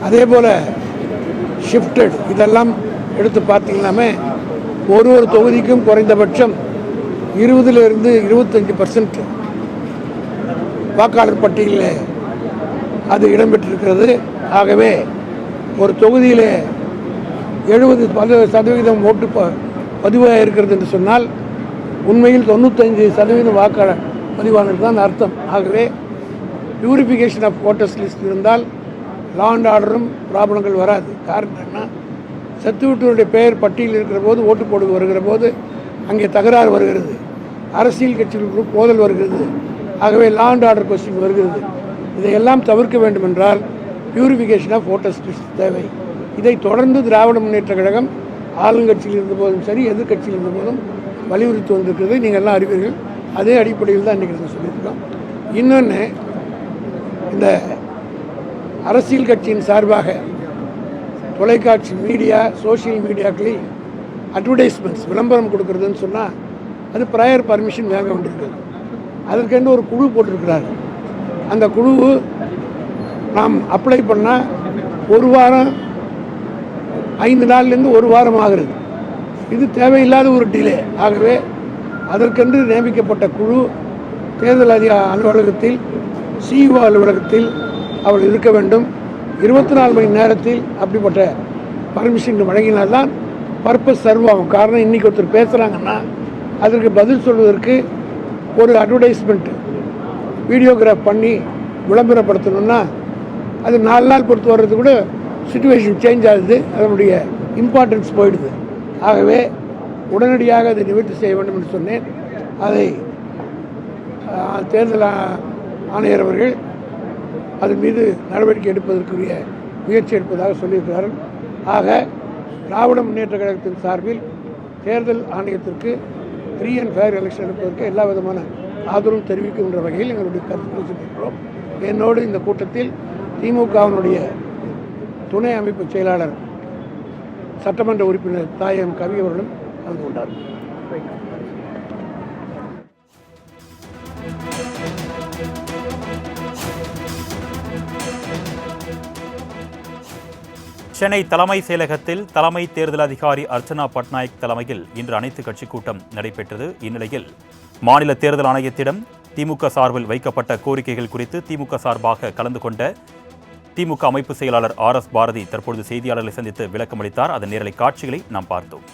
அதே போல் ஷிஃப்டட் இதெல்லாம் எடுத்து பார்த்தீங்கன்னாமே ஒரு தொகுதிக்கும் குறைந்தபட்சம் 20லிருந்து 25% வாக்காளர் பட்டியலில் அது இடம்பெற்றிருக்கிறது. ஆகவே ஒரு தொகுதியில் 70% ஓட்டு பதிவாக இருக்கிறது என்று சொன்னால் உண்மையில் 95% வாக்காளர் பதிவானது தான் அர்த்தம். ஆகவே பியூரிஃபிகேஷன் ஆஃப் ஓட்டர்ஸ் லிஸ்ட் இருந்தால் லா அண்ட் ஆர்டரும் ப்ராப்ளங்கள் வராது. காரணம் என்ன, சத்துவிட்டவருடைய பெயர் பட்டியலில் இருக்கிற போது ஓட்டு போடு வருகிற போது அங்கே தகராறு வருகிறது, அரசியல் கட்சிகளுக்கு மோதல் வருகிறது. ஆகவே லா அண்ட் ஆர்டர் கொஸ்டின் வருகிறது. இதையெல்லாம் தவிர்க்க வேண்டும் என்றால் பியூரிஃபிகேஷன் ஆஃப் ஓட்டர்ஸ் லிஸ்ட் தேவை. இதை தொடர்ந்து திராவிட முன்னேற்ற கழகம் ஆளுங்கட்சியில் இருந்த போதும் சரி எதிர்கட்சியில் இருந்த போதும் வலியுறுத்தி வந்திருக்கிறது. நீங்கள் எல்லாம் அறிவீர்கள். அதே அடிப்படையில் தான் இன்றைக்கி நாங்கள் சொல்லியிருக்கோம். இன்னொன்று, இந்த அரசியல் கட்சியின் சார்பாக தொலைக்காட்சி மீடியா சோஷியல் மீடியாக்களில் அட்வர்டைஸ்மெண்ட்ஸ் விளம்பரம் கொடுக்குறதுன்னு சொன்னால் அது ப்ரையர் பர்மிஷன் வாங்க வேண்டியிருக்கிறது. அதற்கென்று ஒரு குழு போட்டிருக்கிறார்கள். அந்த குழு நாம் அப்ளை பண்ணால் ஒரு வாரம் 5 நாள்லேருந்து ஒரு வாரம் ஆகிறது. இது தேவையில்லாத ஒரு டிலே. ஆகவே அதற்கென்று நியமிக்கப்பட்ட குழு தேர்தல் அலுவலகத்தில் சிஇஓ அலுவலகத்தில் அவள் இருக்க வேண்டும். 24 மணி நேரத்தில் அப்படிப்பட்ட பர்மிஷன் வழங்கினால்தான் பர்பஸ் சர்வ் ஆகும். காரணம், இன்றைக்கி ஒருத்தர் பேசுகிறாங்கன்னா அதற்கு பதில் சொல்வதற்கு ஒரு அட்வர்டைஸ்மெண்ட் வீடியோகிராஃப் பண்ணி விளம்பரப்படுத்தணும்னா அது 4 நாள் பொறுத்து வர்றது கூட சிச்சுவேஷன் சேஞ்ச் ஆகுது, அதனுடைய இம்பார்ட்டன்ஸ் போயிடுது. ஆகவே உடனடியாக அதை நிவர்த்தி செய்ய வேண்டும் என்று சொன்னேன். அதை தேர்தல் ஆணையர் அவர்கள் அதன் மீது நடவடிக்கை எடுப்பதற்குரிய முயற்சி எடுப்பதாக சொல்லியிருக்கிறார்கள். ஆக திராவிட முன்னேற்ற கழகத்தின் சார்பில் தேர்தல் ஆணையத்திற்கு ஃப்ரீ அண்ட் ஃபேர் எலெக்ஷன் எடுப்பதற்கு எல்லா விதமான ஆதரவும் தெரிவிக்கின்ற வகையில் எங்களுடைய கருத்துக்களை சொல்லியிருக்கிறோம். என்னோடு இந்த கூட்டத்தில் திமுகவினுடைய துணை அமைப்பு செயலாளர் சட்டமன்ற உறுப்பினர் தாயம் கவி அவர்களும் கலந்து கொண்டார். சென்னை தலைமை செயலகத்தில் தலைமை தேர்தல் அதிகாரி அர்ச்சனா பட்நாயக் தலைமையில் இன்று அனைத்து கட்சி கூட்டம் நடைபெற்றது. இந்நிலையில் மாநில தேர்தல் ஆணையத்திடம் திமுக சார்பில் வைக்கப்பட்ட கோரிக்கைகள் குறித்து திமுக சார்பாக கலந்து கொண்ட திமுக அமைப்பு செயலாளர் RS பாரதி தற்பொழுது செய்தியாளர்களை சந்தித்து விளக்கமளித்தார். அதன் நேரலை காட்சிகளை நாம் பார்த்தோம்.